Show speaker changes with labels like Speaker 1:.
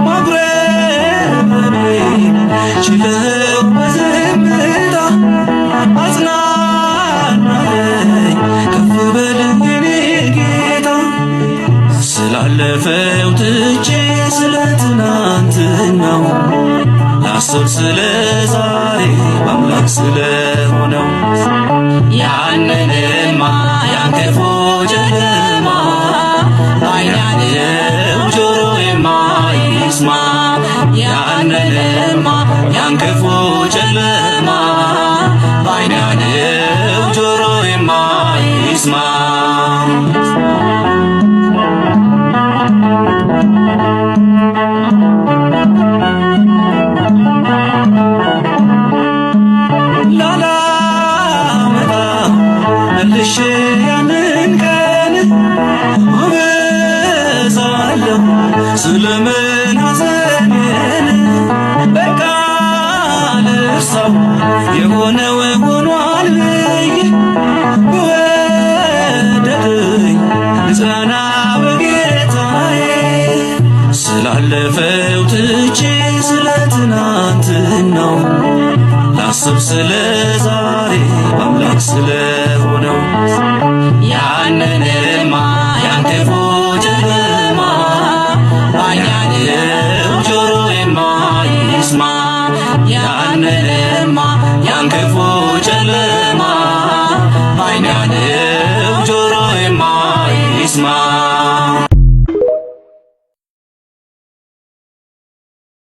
Speaker 1: ማጉረምረሜን ችለው በዝምታ አጽናናኝ ከፍ በል የኔ ጌታ። ስላለፈው ትቼ ስለ ትናንትናው ላስብ ስለ ዛሬ በአምላክ ስለሆነው ያንንማ ያን ክፉ ጨለማ ዓይን ያየው ጆሮዬማ ይስማ። ያንንማ ያን ክፉ ጨለማ ዓይን ያየው ጆሮዬማ ይስማ። መልሼ ያንን ቀን አበዛለሁ ስለምን ሐዘኔን በቃ ልርሳው የሆነው ሆኗል ብዬ በወደደኝ ልጽናና በጌታዬ። ስላለፈው ትቼ ስለ ትናንትናው ላስብ ስለ ዛሬ በአምላክ ስለሆነው ያንንማ ያን ክፉ ጨለማ ዓይን ያየው ጆሮዬማ ይስማ። ያንንማ ያን ክፉ ጨለማ ዓይን ያየው ጆሮዬማ ይስማ።